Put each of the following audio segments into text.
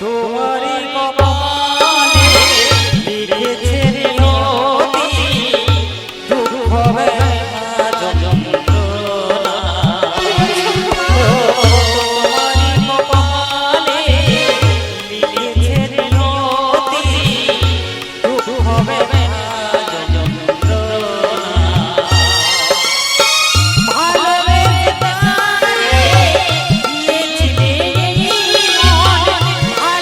তোমারই কপালে লিখেছে নিয়তি দুঃখ বেদনা যন্ত্রণা। তোমারই কপালে লিখেছে নিয়তি দুঃখ বেদনা যন্ত্রণা। ভালোবেসে তারে দিয়েছিলে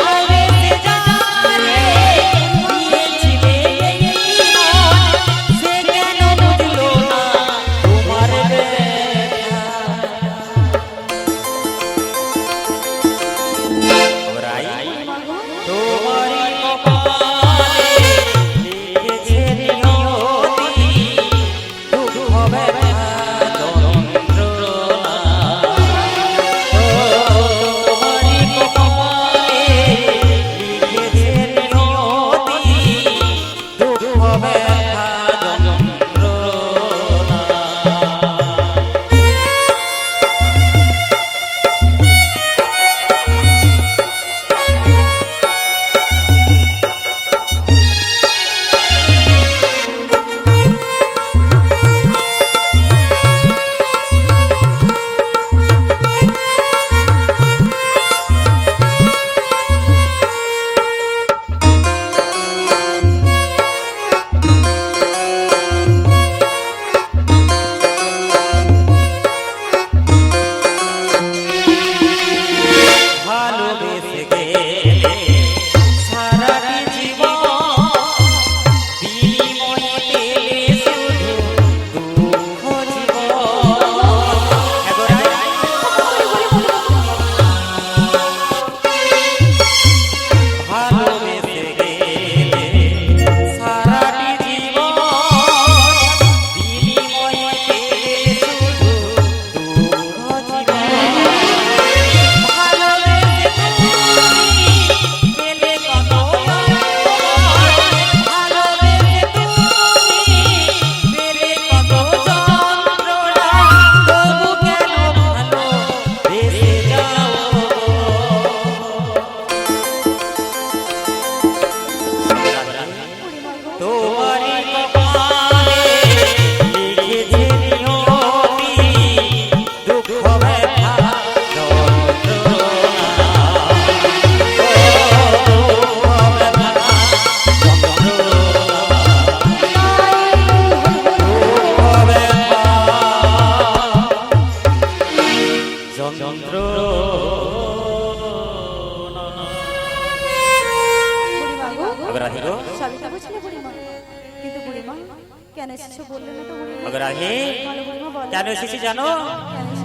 কেন এসেছি জানো?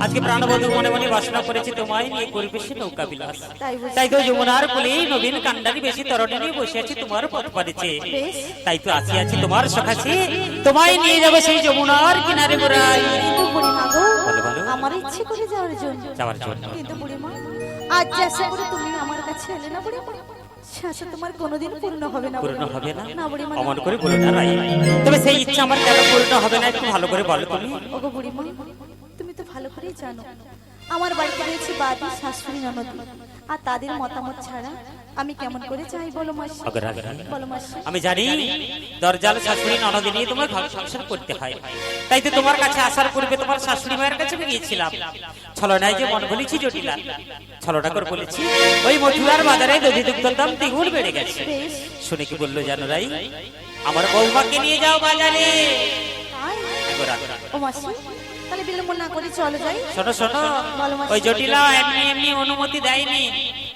আজকে প্রাণবন্ধু মনে মনে বাসনা করেছি তোমায় নিয়ে পরিবেশে নৌকা বিলাস। তাই তো যমুনার কোলে নবীন কান্ডারি বেশি তরণী নিয়ে বসে আছি তোমার পথ পাড়েছে। তাই তো আসি আছি তোমার সখাসে, তোমায় নিয়ে যাবো সেই যমুনার কিনারে গোড়াই। আমার ইচ্ছে করে যাওয়ার জন্য, কিন্তু বুড়িমা আজ আশা করে তুমি আমার কাছে এলে না বুড়িমা, আশা তোমার কোনোদিন পূর্ণ হবে না। পূর্ণ হবে না? অমন করে বলো না রাই। তবে সেই ইচ্ছা আমার কেন পূর্ণ হবে না একটু ভালো করে বলো তুমি। ওগো বুড়িমা, তুমি তো ভালো করেই জানো আমার বাড়িতে রয়েছে বাড়ি শাশুড়ি ননদ, আর তাদের মতামত ছাড়া আমি কেমন করে চাই বলো মাসি? বলো মাসি। আমি জানি দরজাল শাশুড়ি ননদ নিয়ে তোমার ঘর সংসার করতে হয়। তাই তো তোমার কাছে আসার পূর্বে তোমার শাশুড়ি মায়ের কাছে গিয়েছিলাম। ছলনায় যে মন বলেছি জটিলা, ছলনা করে বলেছি ওই মথুরার বাজারে দধি দুগ্ধের দাম দ্বিগুণ বেড়ে গেছে। শুনে কি বললো জানো রাই? আমার বৌমাকে নিয়ে যাও বাজারে। ও মাসি, তাহলে বিলম্ব না করে চলো যাই। শোনো শোনো, ওই জটিলা এমনি এমনি অনুমতি দেয়নি,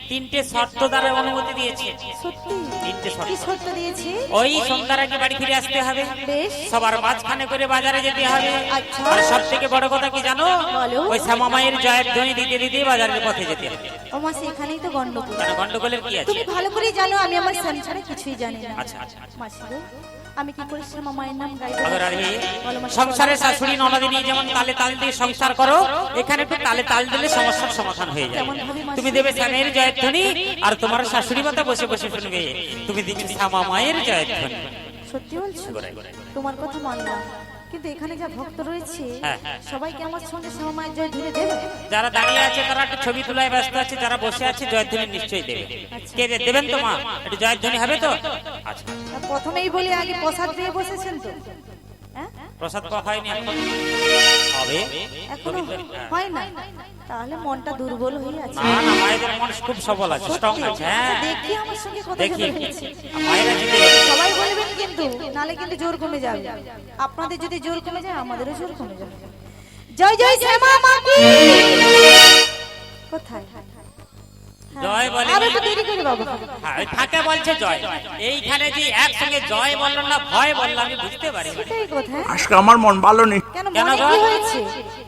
তিনটে শর্ত দ্বারা অনুমতি দিয়েছে। সত্যি? তিনটে শর্ত। কি শর্ত দিয়েছে? ওই সন্ধ্যার আগে বাড়ি ফিরে আসতে হবে, বেশ। সবার মাঝখানে করে বাজারে যেতে হবে। আচ্ছা। আর সব থেকে বড় কথা কি জানো? বলো। ওই শ্যামা মায়ের জয়ের ধ্বনি দিতে দিতে বাজারের পথে যেতে হবে। ও মাসি, এখানেই তো গন্ডগোল। কেন গন্ডগোলের কি আছে? তুমি ভালো করেই জানো আমি আমার স্বামী ছাড়া কিছুই জানি না। আচ্ছা আচ্ছা মাসি গো, আমি কি করে শ্যামা মায়ের নাম গাইবো? সংসারে শাশুড়ি ননদিনী যেমন তালে তাল দিয়ে সংসার করো, এখানে একটু তালে তাল দিলে সমস্যার সমাধান হয়ে যায়। তুমি দেবে শ্যামের জয়ধ্বনি, আর তোমার শাশুড়ি মাতা বসে বসে শুনবে তুমি দিচ্ছ শ্যামা মায়ের জয়ধ্বনি। সত্যি বলছো? তোমার কথা মানলাম, কিন্তু এখানে যা ভক্ত রয়েছে হ্যাঁ। সবাইকে আমার সঙ্গে সময় জয় ধরে দেবে? যারা দাঁড়িয়ে আছে তারা একটু ছবি তোলায় ব্যস্ত আছে, যারা বসে আছে জয়ধ্বনি নিশ্চয়ই দেবে। কে দেবেন তো মা? একটু জয়ধ্বনি হবে তো? আচ্ছা, তা প্রথমেই বলি আগে প্রসাদ দিয়ে বসেছেন তো? হ্যাঁ, প্রসাদ পাওয়া হয়নি এখন, হবে। এখনো হয় না? তাহলে মনটা দুর্বল হয়ে আছে। না না, মায়েদের মন খুব সবল আছে, স্ট্রং আছে। হ্যাঁ, দেখি আমার সঙ্গে কথা দেখি বলেছে। মায়েরা জিতে সবাই বলবেন কিন্তু, নালে কিন্তু জোর কমে যাবে। আপনাদের যদি জোর কমে যায় আমাদেরও জোর কমে যাবে। জয় জয় শ্যামা মাটি। কোথায়? জয় বলে আর একটু দেরি করে বাবু। হ্যাঁ, ওই ফাঁকে বলছে জয়। এইখানে যে একসঙ্গে জয় বললো না ভয় বললো আমি বুঝতে পারি না। সেটাই কথা। আজকে আমার মন ভালো নেই। কেন কেন মনে গো? কি হয়েছে?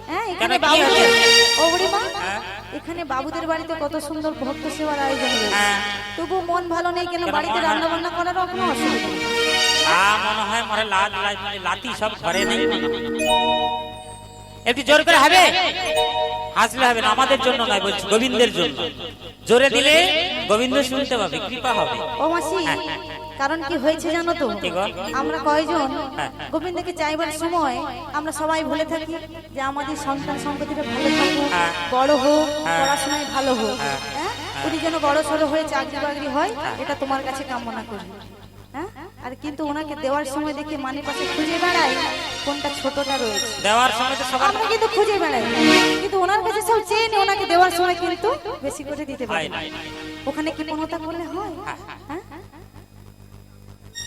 হ্যাঁ, এখানে কেন, কি বাবু হয়েছে? ও বুড়িমা, হ্যাঁ। এখানে বাবুদের বাড়িতে কত সুন্দর ভক্ত সেবার আয়োজন হয়েছে। হ্যাঁ। তবু মন ভালো নেই কেন? কেন বাড়িতে মন রান্না বান্না করার কোনো অসুবিধা নেই। মনে হয় মরে লাতি সব ঘরে নেই। একটু জোর করে হবে, হাসলে হবে না, আমাদের জন্য নয় বলছি, গোবিন্দের জন্য। জোরে দিলে গোবিন্দ শুনতে পাবে, কৃপা হবে। ও মাসি, কারণ কি হয়েছে জানো তো? কি গো? আমরা কয়জন হ্যাঁ। গোবিন্দকে চাইবার সময় আমরা সবাই বলে থাকি যে আমাদের সন্তান সম্পত্তিটা ভালো থাকুক, হ্যাঁ। বড় হোক, হ্যাঁ। পড়াশোনায় ভালো হোক, হ্যাঁ। হ্যাঁ? উনি যেন বড় সড়ো হয়ে চাকরি বাকরি হয়, এটা তোমার কাছে কামনা করি। হ্যাঁ, আর কিন্তু ওনাকে দেওয়ার সময় দেখি মানে পাশে খুঁজে বেড়াই কোনটা ছোটটা রয়েছে। দেওয়ার সময় তো সবার আমরা কিন্তু খুঁজে বেড়াই, কিন্তু ওনার কাছে সব চেয়ে নিয়ে ওনাকে দেওয়ার সময় কিন্তু বেশি করে দিতে পারি হয় না। না। ওখানে কি কোনটা করলে হয়? হ্যাঁ?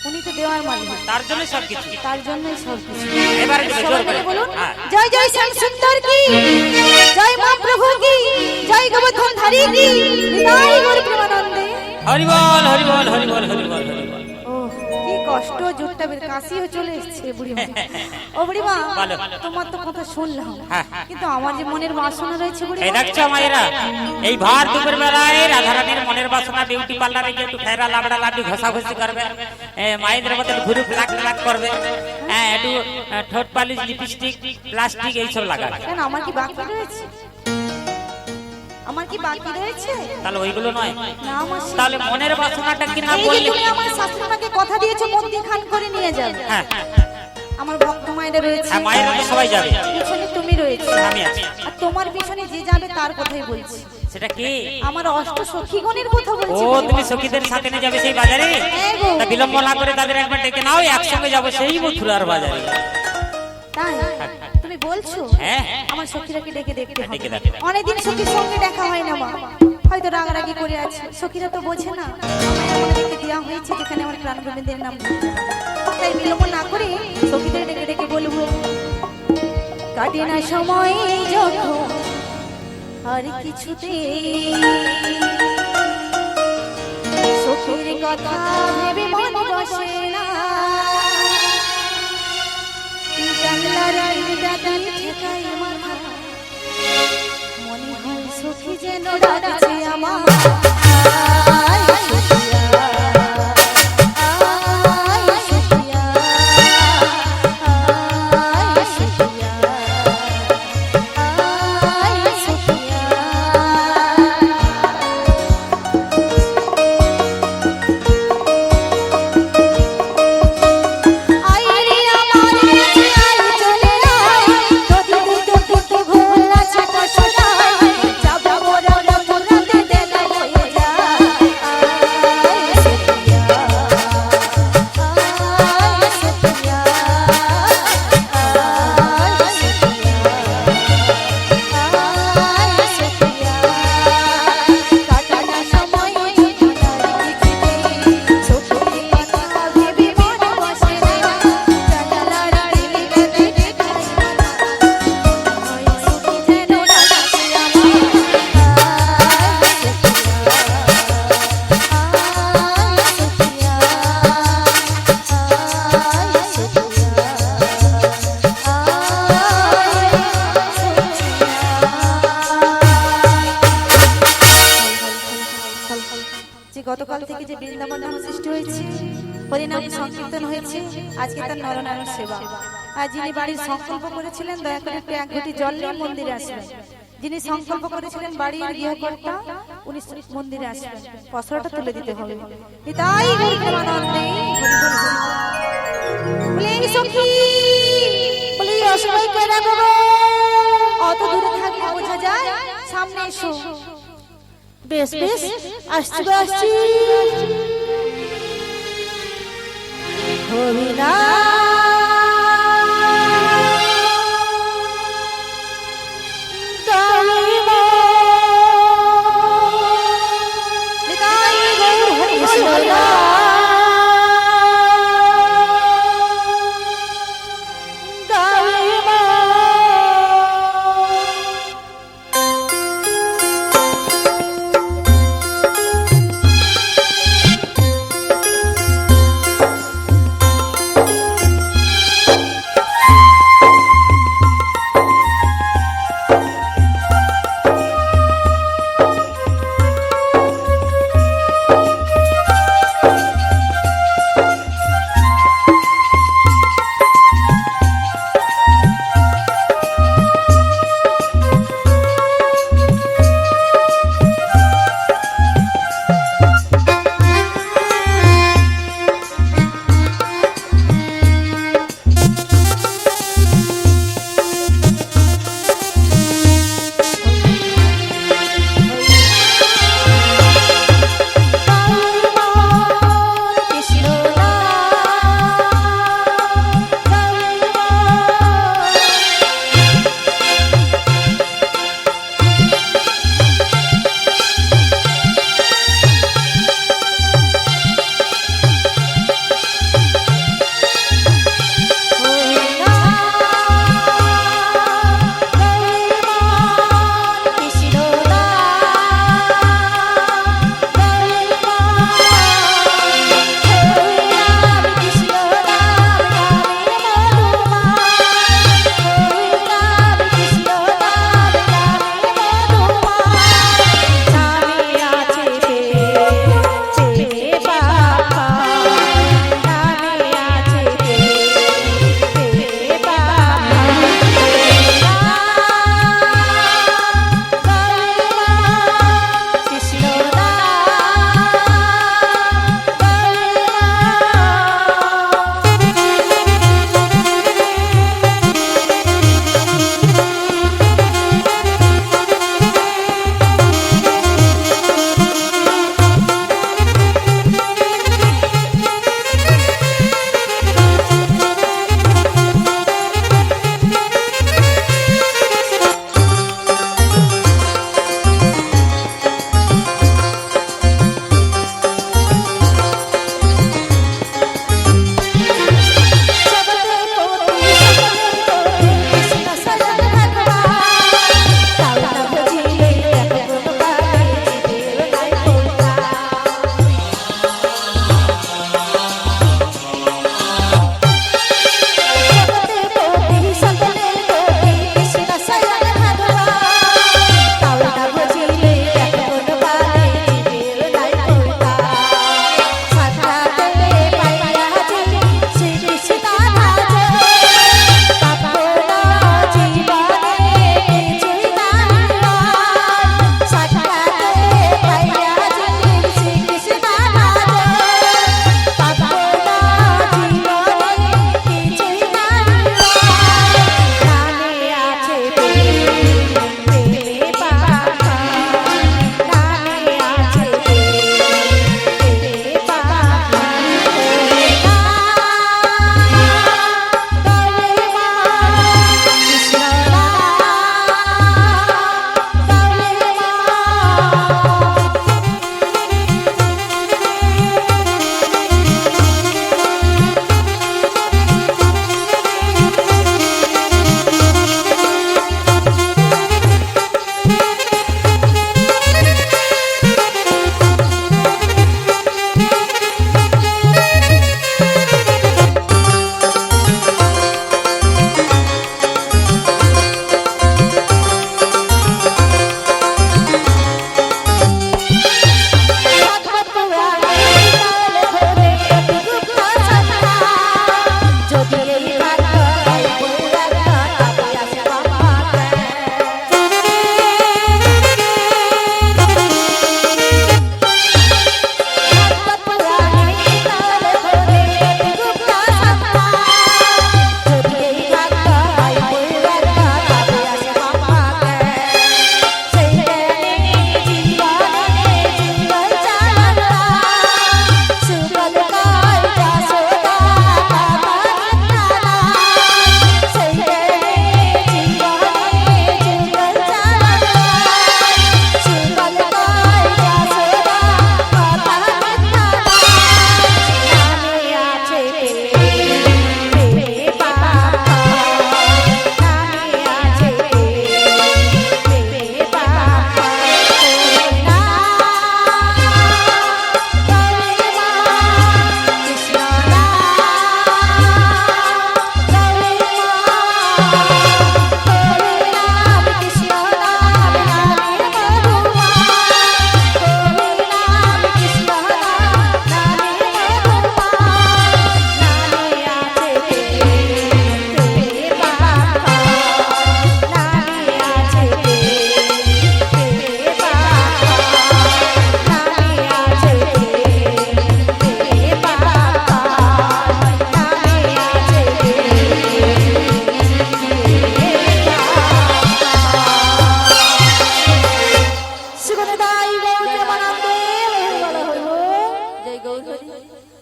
উনি তো দেওয়ার মালিক, তার জন্য সবকিছু। তার জন্যই সব কিছু। এবারে দেবে, জোর সবাই করে মিলে বলুন, হ্যাঁ। জয় জয় শ্যাম সুন্দর কি, জয় মা প্রভু কি, জয় গোবর্ধন ধারী কি, নিতাই গৌর প্রেমানন্দে। হরি বল হরি বল হরি বল হরি বল হরি বল। ও কি কষ্ট, জোরটা বের কাশিও চলে এসেছে বুড়িমা। ও বুড়িমা, বলো। তোমার তো কথা শুনলাম, হ্যাঁ। কিন্তু আমার যে মনের বাসনা রয়েছে এই বুড়িমা, দেখছো মায়েরা, এই ভার দুপুর বেলায় রাধারানীর মনের বাসনা বিউটি পার্লারে গিয়ে একটু ফেরা লাবড়া লাবড়ি ঘষাঘষি করবে, মায়েদের মতো ঘুরু ব্ল্যাক ব্ল্যাক করবে, হ্যাঁ, একটু ঠোঁট পালিশ লিপস্টিক প্লাস্টিক এইসব লাগাবে। কেন আমার কি বাকি রয়েছে? আমার কি বাকি রয়েছে? তাহলে ওইগুলো নয়, না মাসি, তাহলে মনের বাসনাটা কি না এই যে বললে? তুমি আমার শাশুড়িমাকে কথা দিয়েছো মন্দির খান করে নিয়ে যাবে। হ্যাঁ, আমার ভক্ত মায়েরা রয়েছে, হ্যাঁ, মায়েরা তো সবাই যাবে, পিছনে তুমি রয়েছে, আমি আছি। আর তোমার পিছনে যে যাবে তার কথাই বলছি। সেটা কি? আমার অষ্ট সখীগণের কথা ও, বলছি। তুমি সখীদের সাথে নিয়ে যাবে সেই বাজারে? হ্যাঁ গো। তা বিলম্ব না করে তাদের একবার ডেকে নাও, একসঙ্গে যাবো সেই মথুরার বাজারে। তাই তুমি বলছো? হ্যাঁ। আমার সখীরাকে ডেকে দেখতে হবে। ডেকে দেখো। অনেকদিন সখীর সঙ্গে দেখা হয় না মা, হয়তো রাগারাগি করে আছে। সখীরা তো বোঝে না আমায় এমন দেখতে দেওয়া হয়েছে যেখানে আমার প্রাণ গোবিন্দের নাম ধরতে হবে। তাই বিলম্ব না করে সখীদের ডেকে ডেকে বলবো, কাটে না সময় যখন আর কিছুতে সখীর কথা ভেবে মন বসে না, জানলার আড়িটা ঠেকাই মাথা, মনে হয় সখী যেন ডাকছে আমার। আয় সখিয়া, আয় সখিয়া, আয় সখিয়া, আয় সখিয়া। আয় রে আমার কাছে আয় চলে আয়, যদি দুটো ভুল আছে পছলায়, যাবো বড় মথুরাতে দেখা হয়ে যায়। আয় সখিয়া, আয় সখিয়া, আয় সখিয়া, আয় সখিয়া। কাটাটা সময় জীবনের কিছুতে সখীর কথা ভেবে মন বসে না, জানালার আড়িটা ঠেকাই মাথা, হয় সখী যেন ডাকছে আমার। যে গতকাল থেকে যে বৃন্দাবন নাম সৃষ্টি হয়েছে, হরিনাম সংকীর্তন হয়েছে, আজকে তার নরনারায়ণ সেবা। আর যিনি বাড়ির সংকল্প করেছিলেন দয়া করে একটু এক ঘটি জল নিয়ে মন্দিরে আসবেন। যিনি সংকল্প করেছিলেন বাড়ির গৃহকর্তা, উনি মন্দিরে আসবেন, পসরাটা তুলে দিতে হবে। নিতাই গৌর প্রেমানন্দে হরি বল হরি বল। বলে সখী বলি অসময় কে রাখবো গো? অত দূরে থাকলে বোঝা যায়, সামনে এসো। বেশ বেশ, আসছি গো আসছি। হরিনা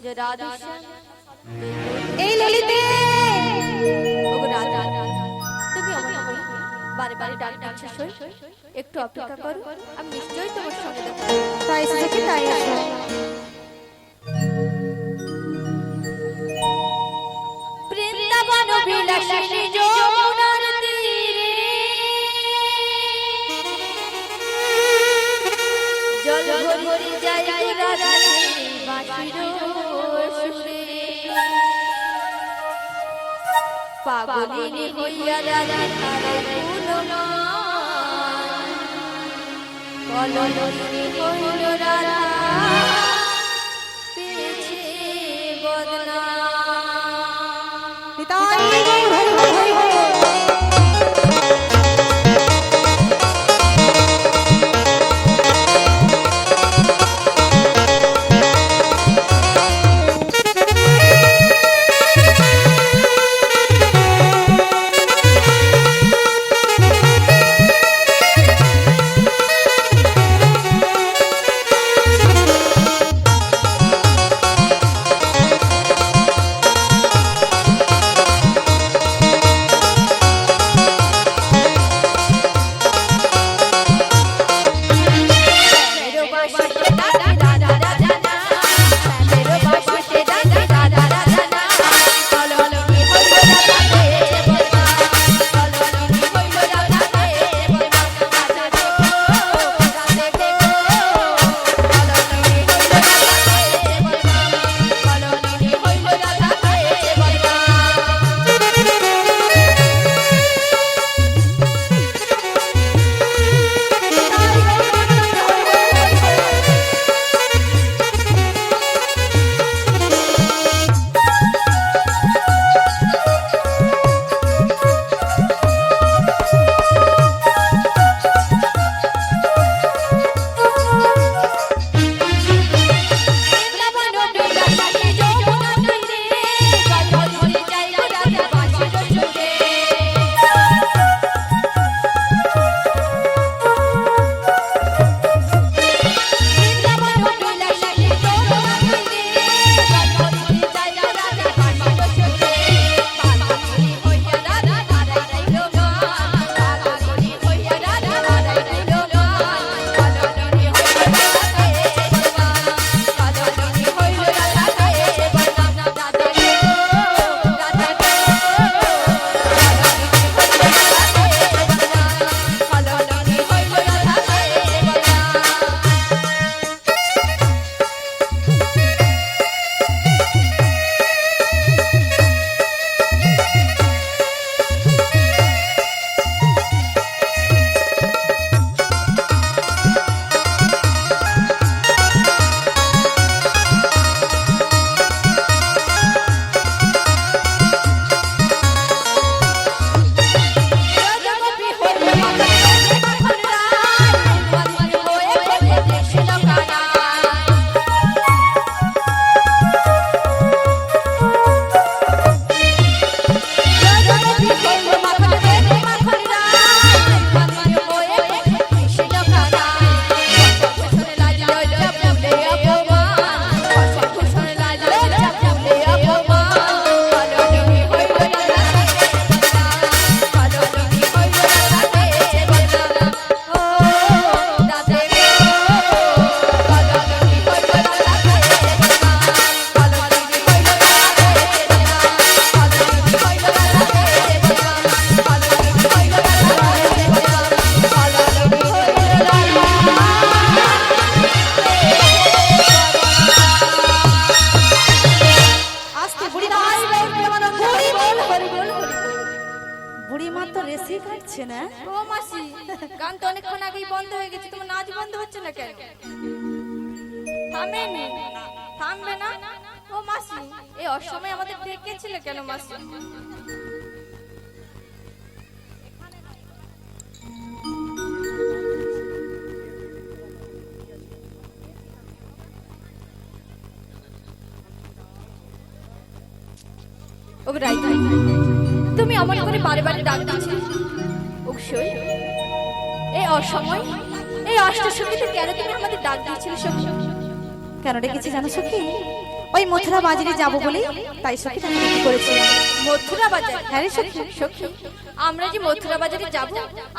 যে রাধা এই ললিতে ওগো রাধা তুমি আমার বারে বারে ডাক ডাকছো সই একটু অপেক্ষা করো আমি নিশ্চয়ই তোমার সঙ্গে দেখা করব। তাই সখী তাই এসো। বৃন্দাবন বিলাসিনী যমুনার তীরে জল ভরি যায় রাধা বাঁশির সুরে পাগলিনী হইয়া রাধা ধারায় গুণগান কললিনী হইল রাধা পেয়েছে বদনাম। নিতাই গৌর হরি হরি হরি হরি। কাটছে না। ও মাসি, গান তো অনেকক্ষণ আগেই বন্ধ হয়ে গেছে, তোমার নাচ বন্ধ হচ্ছে না কেন? থামেনি, থামবে না? ও মাসি, এই অসময়ে আমাদের ডেকেছিলে কেন মাসি? ও রাই, তুমি আমার করে বারে বারে ডাক দিচ্ছি। অবশ্যই এই অসময়, এই অষ্টসঙ্গীতে কেন তুমি আমাদের ডাক দিচ্ছিলে? কেন ডেকেছি জানো সখী? ওই মথুরা বাজারে যাবো বলে তাই সখী তাকে কি করেছি। মথুরা বাজার? হ্যাঁ রে সখী। সখী, আমরা যে মথুরা বাজারে যাব,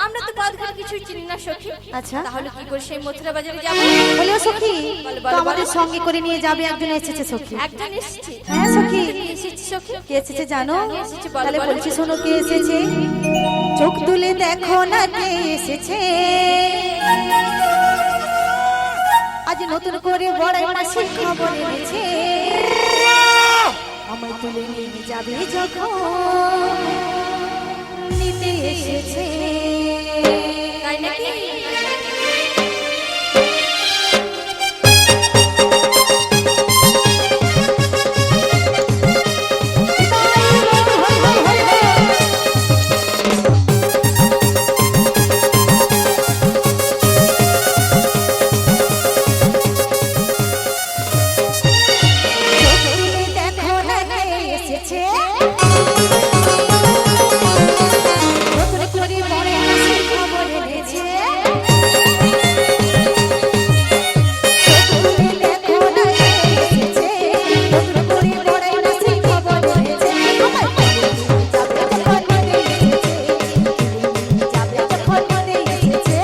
আমরা তো পথঘাট কিছুই চিনি না সখী। আচ্ছা। তাহলে কি করে সেই মথুরা বাজারে যাব? বলিও সখী, বলো, তো বলো, আমাদের বলো। সঙ্গে করে নিয়ে যাবে একজন এসেছে সখী। একজন এসেছে? হ্যাঁ সখী। কে এসেছে সখী? কে এসেছে জানো? কে এসেছে বলো, তাহলে বলো। বলছি শোনো কে এসেছে। চোখ তুলে দেখো না কে এসেছে, আজ নতুন করে বড়াই মাসির খবর এনেছে। আমায় তুলে নিয়ে যাবে যখন নিতে এসেছে। তাই নাকি? দেখো না কে এসেছে, নতুন করে বড়াই মাসির খবর এনেছে। দেখো না কে এসেছে, নতুন করে বড়াই মাসির খবর এনেছে। যাবে যখন নিতে এসেছে, যাবে যখন নিতে এসেছে।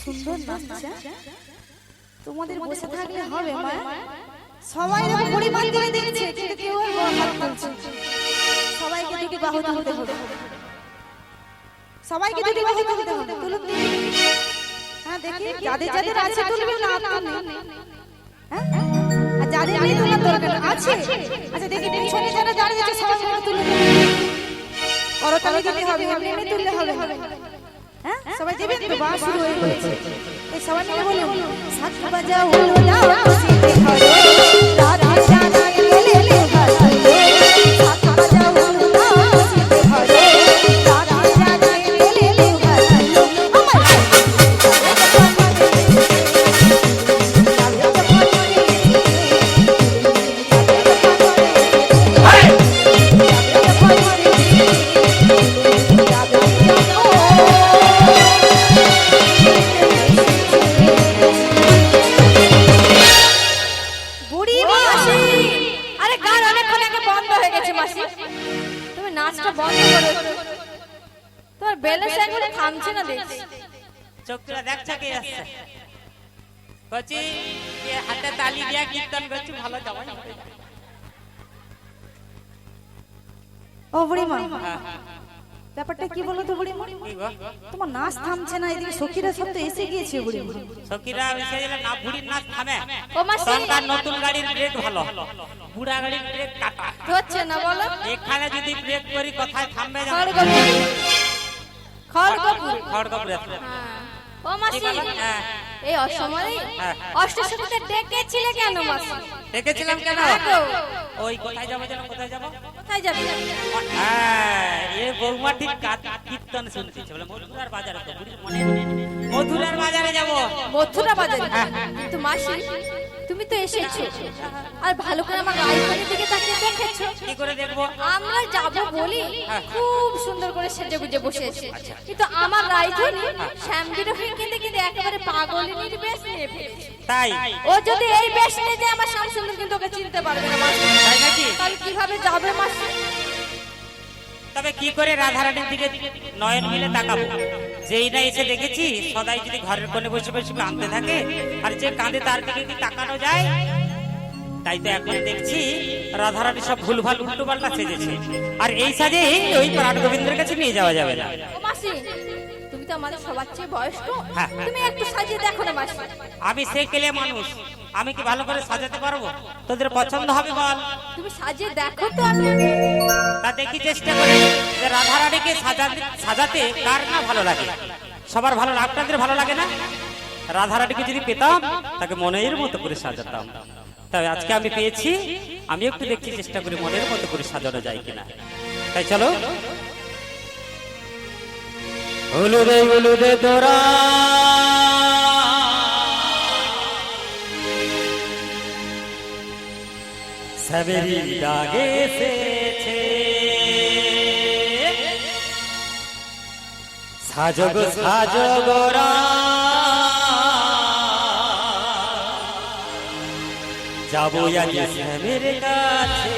সুন্দর নাচা, তোমাদের বসে থাকলে হবে মা? সবাই এরকম পরিমাণ করে দেখছে, কিন্তু কেউ আর হাত তুলছে না। সবাইকে দুটি বাহু তুলতে হবে, সবাইকে দুটি বাহু তুলতে হবে। তুলুন দেখি। হ্যাঁ দেখি, যাদের যাদের আছে তুলবে, না তুলবে। হ্যাঁ, আর যাদের নেই তোলার দরকার আছে। আচ্ছা দেখি পিছনে যারা দাঁড়িয়ে আছে সবাই মিলে তুলে দেবে। করতালি দিতে হবে, এমনি এমনি তুললে হবে না। হ্যাঁ সবাই দেবেন তো? বাস শুরু হয়ে গেছে। এই সবাই মিলে বলুন, সাত বাজাও লাও খুশিতে ঘরে, রাধে জানা গেলে লে ভালো। সাত বাজাও লাও খুশিতে ঘরে, রাধে জানা গেলে লে ভালো। আমার বুড়ি মাসি, আরে গান অনেকক্ষণ আগে বন্ধ হয়ে গেছে মাসি, তুমি নাচটা বন্ধ করো। তোমার বেলের সাইকেল থামছে না দেখছি। চোখটা দেখছে কে আসছে? কচি কে হাতে তালি দিয়া কীর্তন করছি, ভালো যাবে না? ও বুড়িমা, ব্যাপারটা কি বলো তো বুড়িমা? কি গো? তোমার নাচ থামছে না, এদিকে সখীরা সব তো এসে গিয়েছে বুড়িমা। সখীরা এসে গেলে না, বুড়ির নাচ থামে? ও মাসি, সরকার নতুন গাড়ির ব্রেক ভালো, বুড়া গাড়ির ব্রেক কাটা। হচ্ছে না বলো? এখানে যদি ব্রেক করি কোথায় থামবে জানো? খড়গপুর। খড়গপুরে। ও মাসি, কি বলো? হ্যাঁ। এই অসময়ে হ্যাঁ। অষ্টশতীতে ডেকেছিলে কেন মাসি? দেখেছিলাম কেন? হ্যাঁ গো। ওই কোথায় যাবো যেন, কোথায় যাবো? কোথায় যাবি? হ্যাঁ, এ বৌমা ঠিক কীর্তন শুনতেছে, বলে মধুরার বাজারে তো, বুড়ির মনে নেই। মধুরার বাজারে যাবো। মথুরা বাজারে? হ্যাঁ। কিন্তু মাসি, তুমি তো এসেছো, আর ভালো করে আমার রাইফারের দিকে তাকিয়ে দেখেছো? কি করে দেখবো? আমরা যাব বলি হ্যাঁ। খুব সুন্দর করে সেজে গুজে বসে আছি, কিন্তু আমার রাইফারি শ্যামবিরো হয়ে কেঁদে কেঁদে একেবারে পাগলিনীর বেশ নিয়ে ফেলেছে। তাই? ও যদি এই বেশ নিয়ে যায়, আমার শ্যামসুন্দর কিন্তু ওকে চিনতে পারবে না মাসি। তাই নাকি? তাহলে কিভাবে যাবে মাসি? তবে কি করে রাধারানীর দিকে নয়ন মিলে তাকাবো? যেই না এসে দেখেছি, সদাই যদি ঘরের কোণে বসে বসে কাঁদতে থাকে, আর যে কাঁদে তার দিকে কি তাকানো যায়? তাই তো এখন দেখছি রাধারানী সব ভুলভাল উল্টো পাল্টা সেজেছে, আর এই সাজে ওই প্রাণ গোবিন্দের কাছে নিয়ে যাওয়া যাবে না। ও মাসি, তুমি তো আমাদের সবার চেয়ে বয়স্ক, হ্যাঁ। তুমি একটু সাজিয়ে দেখো না মাসি। আমি সে কেলে মানুষ, আমি কি ভালো করে সাজাতে পারবো? তোদের পছন্দ হবে বল? তুমি সাজিয়ে দেখো তো। আমি তা দেখি চেষ্টা করে যে রাধারানীকে সাজাতে কার না ভালো লাগে? সবার ভালো, আপনাদের ভালো লাগে না? রাধারানীকে যদি পেতাম তাকে মনের মতো করে সাজাতাম। তবে আজকে আমি পেয়েছি, আমি একটু দেখছি চেষ্টা করি মনের মতো করে সাজানো যায় কিনা। তাই চলো। হলুদে হলুদে তোরা সবেরি ডাগে এসেছে, সাজগ সাজগ যাবো আজ শ্যামের কাছে।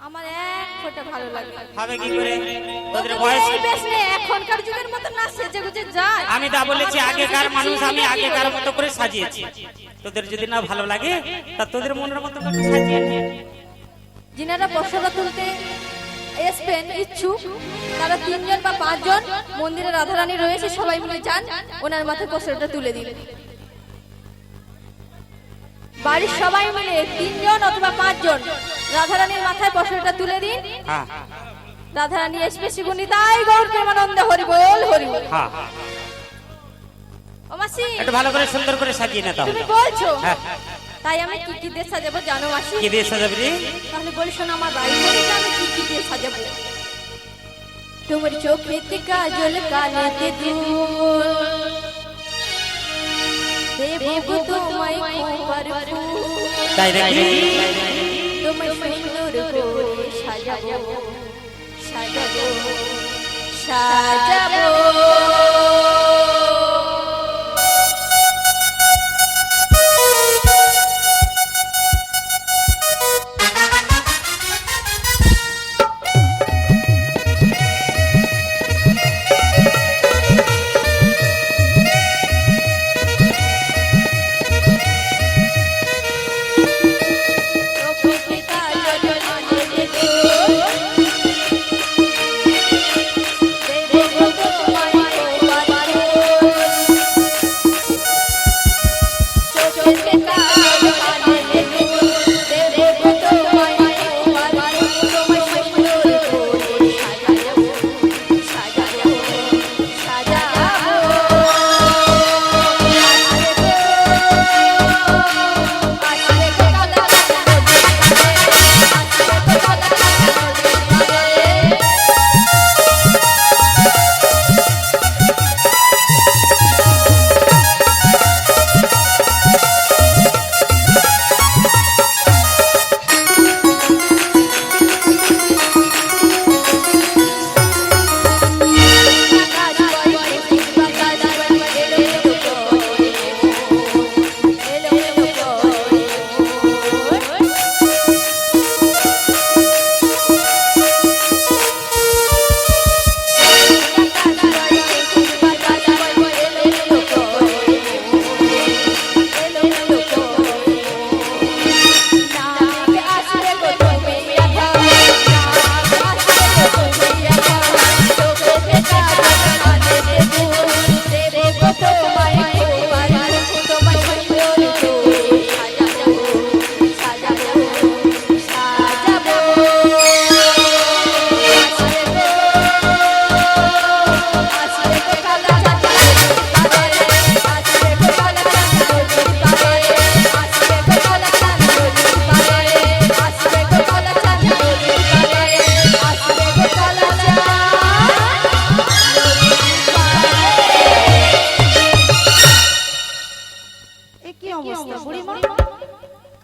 আমার এক ফোঁটা ভালো লাগে হবে কি করে? তোদের বয়স এই বেশ নেই, এখনকার যুগের মতো না সেজে গুজে যায়। আমি দা বলেছি আগেকার মানুষ, আমি আগেকার মতো করে সাজিয়েছি। তোদের যদি না ভালো লাগে তা তোদের মনের মতো করে সাজিয়ে নে। যিনারা পশরা তুলতে আসবেন ইচ্ছুক তারা 3 জন বা 5 জন মন্দিরে রাধারানী রয়েছে, সবাই মিলে যান, ওনার মাথায় পশরাটা তুলে দিন। বাড়ির সবাই মিলে 3 জন অথবা 5 জন রাধারানীর মাথায় পশরাটা তুলে দিন। হ্যাঁ রাধারানী আসবে শিগুনি তাই গৌর প্রেমানন্দে হরি বল হরি বল। হ্যাঁ ও মাসি একটু ভালো করে সুন্দর করে সাজিয়ে নে তাহলে। তুমি বলছো হ্যাঁ তাই আমি কি কি দিয়ে সাজাবো জানো মাসি? কি দিয়ে সাজাবি রে? তাহলে বলি শোনো, আমার বাড়ি বাড়িতে আমি কি কি দিয়ে সাজাবো। তোমার চোখেতে কাজল কানেতে দুল দেবো গো তোমায় খোপার ফুল, তাই নাকি? তোমায় সুন্দর করে সাজাবো সাজাবো সাজাবো।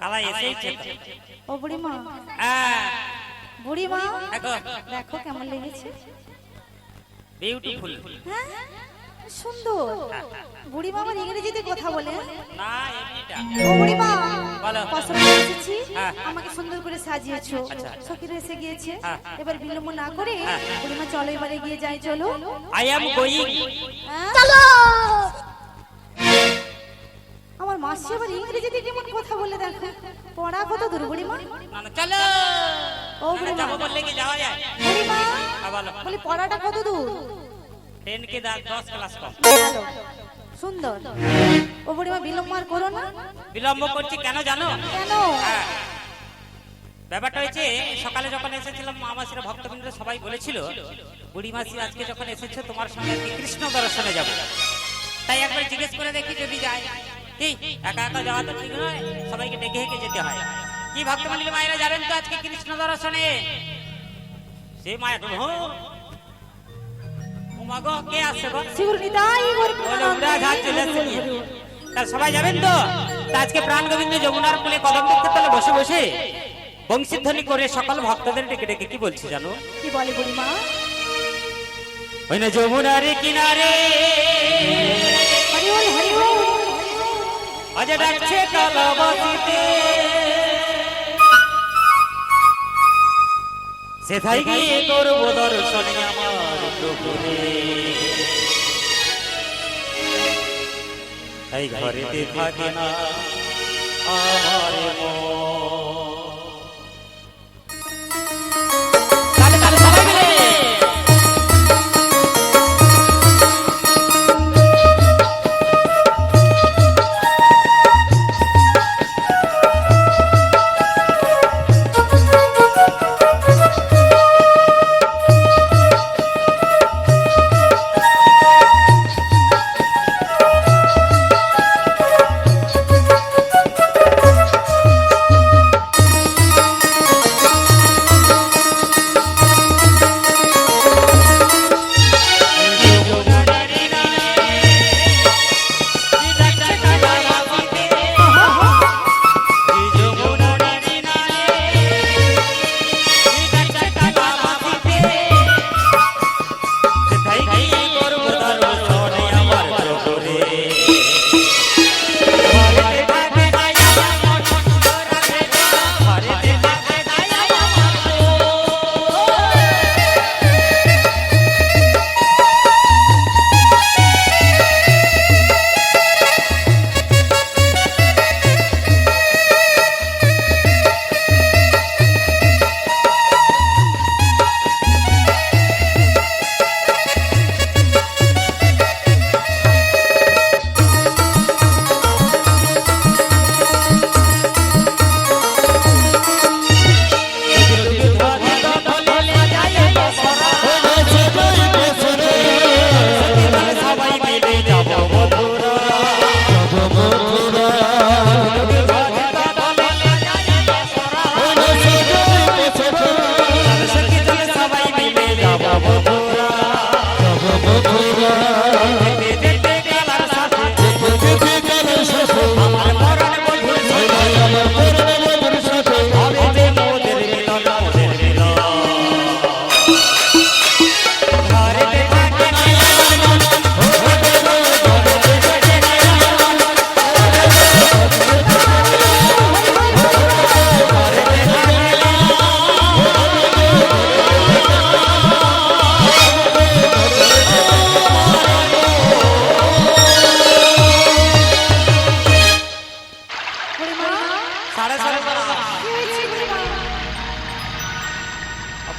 কালা এসেছে তো। ও বুড়িমা, হ্যাঁ, বুড়িমা দেখো দেখো কেমন লেগেছে। বিউটিফুল। হ্যাঁ সুন্দর। বুড়িমা আমার ইংরেজিতে কথা বলে। না এমনিটা। ও বুড়িমা বলো। পছন্দ এসেছি, হ্যাঁ। আমাকে সুন্দর করে সাজিয়েছো। আচ্ছা। সখীরা এসে গিয়েছে, হ্যাঁ। এবার বিলম্ব না করে হ্যাঁ। বুড়িমা চলো এবারে গিয়ে যাই, চলো। I am going. হ্যাঁ? চলো। আমার মাসি আবার ইংরেজিতে কেমন কথা বলে দেখো। পড়া কত দূর বুড়িমা? না না চলো। ও না, বুড়িমা, যাবো বললে কি যাওয়া যায়? বুড়িমা হ্যাঁ, বলো। বলি পড়াটা কত দূর? 10 কে 10 ক্লাস কম। ভালো, সুন্দর। ও বুড়িমা বিলম্ব আর করো না। বিলম্ব করছি কেন জানো? কেন? হ্যাঁ, ব্যাপারটা হয়েছে সকালে যখন এসেছিলাম মা মাসিরা ভক্তবৃন্দ সবাই বলেছিল বুড়ি মাসি আজকে যখন এসেছে তোমার সঙ্গে আজকে কৃষ্ণ দর্শনে যাব। তাই একবার জিজ্ঞেস করে দেখি যদি যায়। কি একা একা যাওয়া তো ঠিক নয়, সবাইকে ডেকে হেঁকে যেতে হয়। কি ভক্তমন্ডলী মায়েরা যাবেন তো আজকে কৃষ্ণ দর্শনে? সে মায়া তো ও মা গো, কে আসছে গো? শিবুরনিতাই গোর বলে উড়া ঘাট চলে আসছে নিয়ে। তা সবাই যাবেন তো? তা আজকে প্রাণ গোবিন্দ যমুনার কূলে কদম বৃক্ষের তলে বসে বসে বংশীধ্বনি করে সকল ভক্তদের ডেকে ডেকে কি বলছি জানো? কি বলে বুড়িমা? ওই না যমুনার কিনারে হরি বল, হরি বল। আজ ডাকছে কালাবাসীতে, সেথায় গিয়ে করবো দর্শনে আমার প্রভুরে। এই ঘরেতে থাকে না আমার মন। তালে তালে সবাই মিলে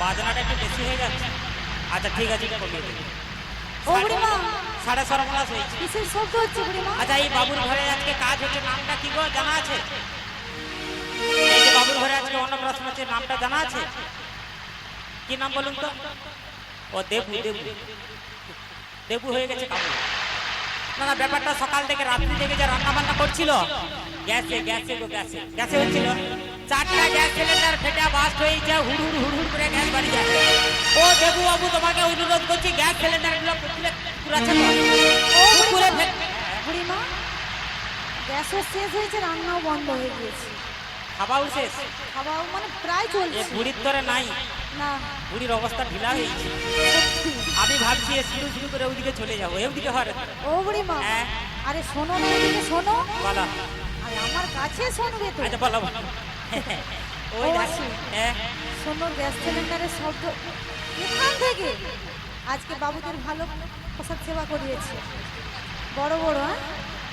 বাজনাটা একটু বেশি হয়ে যাচ্ছে। আচ্ছা ঠিক আছে, এটা কমিয়ে দেবো। ও বুড়িমা, 7:30 হয়েছে। কিসের শব্দ হচ্ছে বুড়িমা? আচ্ছা এই বাবুর ঘরে আজকে কাজ হচ্ছে, নামটা কি গো জানা আছে? এই যে বাবুর ঘরে আজকে অন্নপ্রাশন হচ্ছে, নামটা জানা আছে? কি নাম বলুন তো? ও দেবু, দেবু দেবু হয়ে গেছে কাবু। না না, ব্যাপারটা সকাল থেকে রাত্রি থেকে যে রান্না বান্না করছিল গ্যাসে গ্যাসে গো গ্যাসে গ্যাসে হচ্ছিল। 4টা গ্যাস সিলিন্ডার ফেটে বাস্ট হয়েছে, হুড় হুড় হুড় করে গ্যাস বাড়ি যাচ্ছে। ও দেবু বাবু, তোমাকে অনুরোধ করছি গ্যাস সিলিন্ডার গুলো পুরাচ্ছে তো। ও পুরে বুড়িমা, গ্যাসও শেষ হয়েছে, রান্নাও বন্ধ হয়ে গিয়েছে। খাওয়াও শেষ? খাওয়া মানে প্রায় এ চলছে বুড়ির তরে নাই, না। বুড়ির অবস্থা ঢিলা হয়েছে। সত্যি। আমি ভাবছি এ শুরু শুরু করে ওইদিকে চলে যাবো, ওইদিকে হরে। ও বুড়ি মা, হ্যাঁ। আরে শোনো না, এদিকে শোনো। বলো। আরে আমার কাছে শুনবে তো। আচ্ছা বলো বলো। ওই ও ধারে। আছে। হ্যাঁ। শোনো, গ্যাস সিলিন্ডারের শব্দ এখান থেকে। আজকে বাবুদের ভালো প্রসাদ সেবা করিয়েছে, বড় বড়। হ্যাঁ,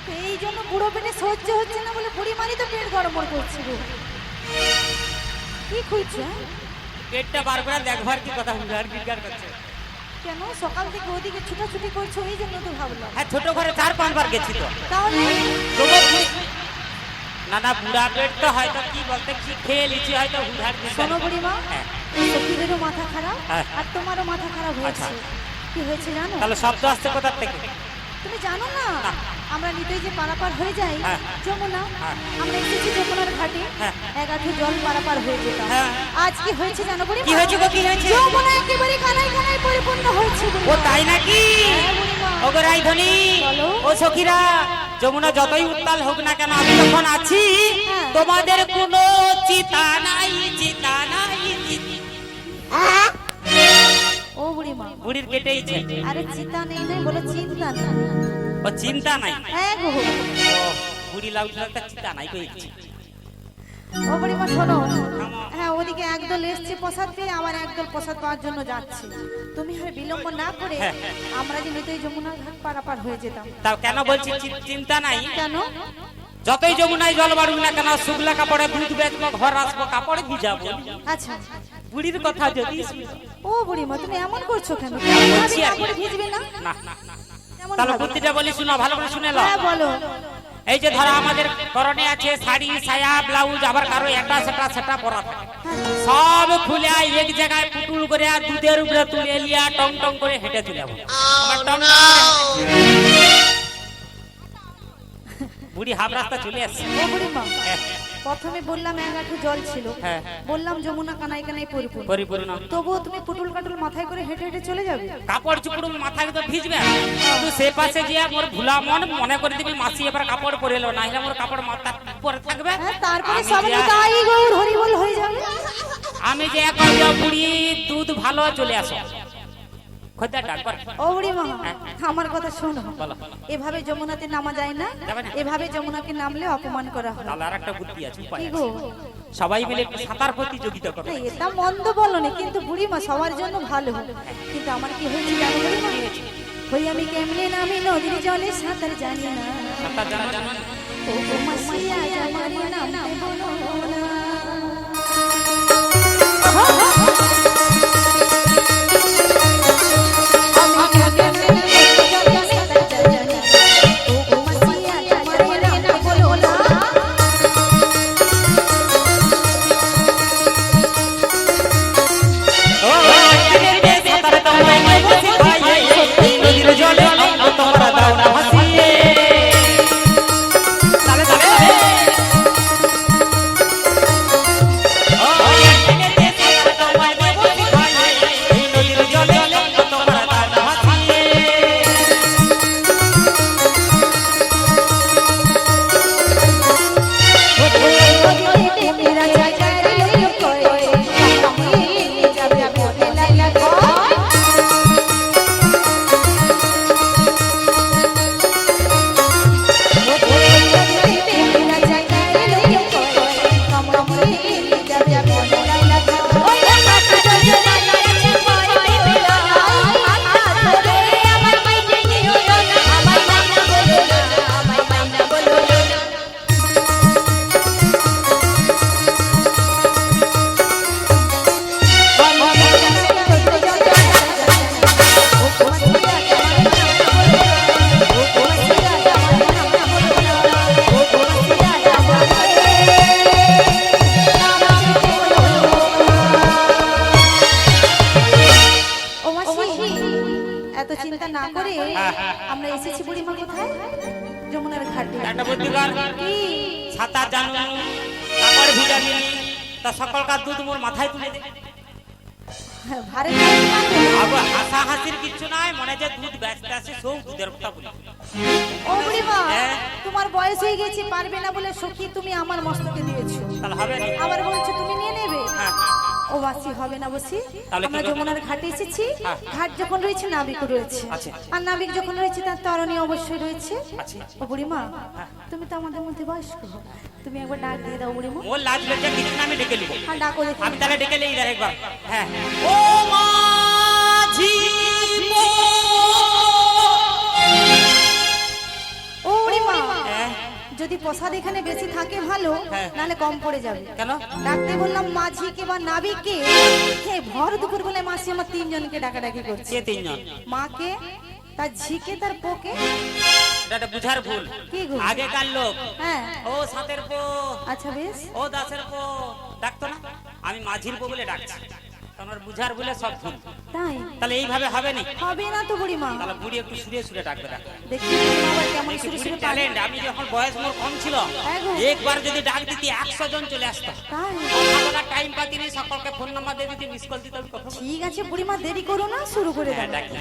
তো এই জন্য বুড়ো পেটে সহ্য হচ্ছে না বলে বুড়ি মারি তো পেট গড়বড় করছে গো। কি খুঁজছে? পেটটা বার করে দেখবার কি কথা হুড়ার গিরগার করছে। কেন সকাল থেকে ওদিকে ছুটাছুটি করছো, এই জন্য তো ভাবলাম। হ্যাঁ, ছোট ঘরে 4-5 বার গেছি তো। তাহলে তবু না না, বুড়া পেট তো হয়তো কি বলতে কি খেয়ে লিচি হয়তো হুড়ার শোনো বুড়িমা, হ্যাঁ। সখীদেরও মাথা খারাপ হ্যাঁ। আর তোমারও মাথা খারাপ হয়েছে। আচ্ছা। কি হয়েছে জানো? তাহলে শব্দ আসছে কোথার থেকে? তুমি জানো না, না। আমরা নিতেই যে পারাপার হয়ে যাই হ্যাঁ। যমুনা, হ্যাঁ। আমরা এসেছি যমুনার ঘাটে, হ্যাঁ। এক আধটু জল পারাপার হয়ে যেতাম। হ্যাঁ। আজ কি হয়েছে জানো বুড়িমা? কি হয়েছে গো, কি হয়েছে? যমুনা একেবারে কানায় কানায় পরিপূর্ণ হয়েছে ও বুড়িমা। তাই নাকি? হ্যাঁ, বুড়িমা। ওগো রাইধনি, বলো। ও সখীরা, যমুনা যতই উত্তাল হোক না কেন, আমি যখন আছি হ্যাঁ। তোমাদের কোনো চিতা নাই, চিতা নাই। ও বুড়িমা, বুড়ির পেটেইছে। আরে চিন্তা নেই নাই বলে চিন্তা না। ও চিন্তা নাই। হ্যাঁ গো। ও বুড়ি লাউটা চিন্তা নাই কইছি। ও বুড়িমা শোনো, হ্যাঁ ওদিকে একদল এসছে প্রসাদ পেয়ে, আবার একদল প্রসাদ পাওয়ার জন্য যাচ্ছে। তুমি আর বিলম্ব না করে হ্যাঁ। আমরা যে নিতই যমুনার ঘাট পারাপার হয়ে যেতাম। তাও কেন বলছি চিন্তা নাই? কেন? যতই যমুনায় জল বাড়ুক না কেন, শুকলা কাপড়ে দুধ বেচবো, ঘর আসবো, কাপড়ে ভিজাবো। আচ্ছা, বুড়ির কথা যদি শুনি। ও বুড়িমা তুমি এমন করছো কেন? বলছি আর কি। কাপড় ভিজবে না? না, এমন তাহলে ভাবে। বুদ্ধিটা বলি শুনো, ভালো করে শুনে নাও। হ্যাঁ বলো। এই যে ধরো আমাদের করণে আছে শাড়ি, সায়া, ব্লাউজ, আবার কারো এটা সেটা পরা থাকে। সব খুলে এক জায়গায় পুটুল করে আর দুধের উপরে তুলে লিয়া টং টং করে হেঁটে চলে যাবো। আমার টং টং করে- বুড়ি হাফ রাস্তা চলে আসছে। ও বুড়িমা, হ্যাঁ, প্রথমে বললাম এক হাঁটু জল ছিল, হ্যাঁ। বললাম যমুনা কানায় কানায় পরিপূর্ণ, পরিপূর্ণ। তবুও তুমি পুটুল কাটুল মাথায় করে হেঁটে হেঁটে চলে যাবে? কাপড় চুপড় মাথায় তো ভিজবে, কিন্তু সে পাশে গিয়ে মোর ভুলা মনে করে দিবি মাসি এবার কাপড় পরে এলো, না হলে মোর কাপড় মাথা পরে থাকবে। হ্যাঁ, তারপরে আমি সব যে- তাই গৌর হরিবল হয়ে যাবে। আমি যে এখন যে বুড়ি দুধ ভালো চলে আসো খোঁজা ডাক করে। ও বুড়িমা, আমার কথা শোনো, বলো। এভাবে যমুনাতে নামা যায় না, যাবে না। এভাবে যমুনাকে নামলে অপমান করা হয়। তাহলে আর একটা বুদ্ধি আছে, উপায় কি আছে। গো? সবাই মিলে একটু সাঁতার প্রতিযোগিতা করো। না, এটা মন্দ বলনি, কিন্তু বুড়িমা সবার জন্য ভালো। কিন্তু আমার কি হয়েছে জানো বুড়িমা? হই আমি কেমনে নামি নদীর জলে সাঁতার জানি না। সাঁতার জানো না? ও গো মাসিয়া আমার নাম বলো না। আমি কেমনে নামি নদীর জলে সাঁতার জানি না। ও গো মাসিয়া আমার নাম বলো না। ও দিনে সাঁতার তোমায় নিয়ে বসে খাইয়ে, নদীর জলে অঙ্গ তোমরা দাও না ভাসিয়ে। তালে তালে তালে। ও দিনে সাঁতার তোমায় নিয়ে বসে খাইয়ে, নদীর জলে অঙ্গ তোমরা দাও না ভাসিয়ে। मेरा जाकर लोग कोई जब जब बोले लगा मेरा जाकर लोग कोई कम जब जब बोले लगा ओए काका जो लाला कोई बेला आता रे আমার মাইনে নিও না আমার মাইনা বলো না আমার মাইনা বলো না এত চিন্তা না করে আমরা এসেছি বুড়িমা কোথায়? যমুনার ঘাটে। একটা বুদ্ধি কর। কি? সাঁতার জানো, কাপড় ভিজানি, তা সকালকার দুধ মোর মাথায় তুলে দে। ভারে আবার হাসা হাসির কিছু নাই, মনে যে দুধ বেচতে আসে সব দুধের কথা বলি। ও বুড়িমা, হ্যাঁ। তোমার বয়স হয়ে গেছে, পারবে না বলে সখী তুমি আমার মস্তকে দিয়েছো। তাহলে হবে না? বাসি হবে না বসি। তাহলে কি আমরা করবো? যমুনার ঘাটে এসেছি, হ্যাঁ। ঘাট যখন রয়েছে নাবিক রয়েছে, আছে। আর নাবিক যখন রয়েছে তার তরণী অবশ্যই রয়েছে। আছে। ও বুড়িমা, তুমি তো আমাদের মধ্যে বয়স্ক, তুমি একবার ডাক দিয়ে দাও বুড়িমা। ওর লাজ লজ্জা কিছু না, আমি ডেকে নিব। হ্যাঁ ডাকো দেখি। আমি তাহলে ডেকে নেই একবার। হ্যাঁ, ও মাঝি ও বুড়িমা, হ্যাঁ, যদি প্রসাদ এখানে বেশি থাকে ভালো, হ্যাঁ। নালে কম পড়ে যাবে। কেন? ডাকতে বললাম মাঝিকে বা নাবিককে, হে ভর দুপুর বলে মাসি আমার তিনজনকে ডাকাডাকি করছে। কে তিনজন? মাকে, তার ঝিকে, তার পোকে। এটা একটা বুঝার ভুল। কি ভুল? আগেকার লোক হ্যাঁ ও সাতের পো, আচ্ছা বেশ। ও দাসের পো ডাকতো না, আমি মাঝির পো বলে ডাকছি। তোমার বুঝার ভুলে সব ভুল। তাই তাহলে এইভাবে হবে না। হবে না তো বুড়িমা। তাহলে বুড়ি একটু সুরে সুরে ডাকবে না। দেখি বুড়িমা আবার কেমন সুরে সুরে পারে। ট্যালেন্ট। আমি যখন বয়স মোর কম ছিল, হ্যাঁ গো। একবার যদি ডাক দিতি 100 জন চলে আসতো। তাই কথা টাইম পাতি নেই, সকলকে ফোন নাম্বার দিয়ে দিতি, মিস কল দিতে আমি কথা বলতাম। ঠিক আছে বুড়িমা, দেরি করো না, শুরু করে হ্যাঁ, দাও। ডাকি।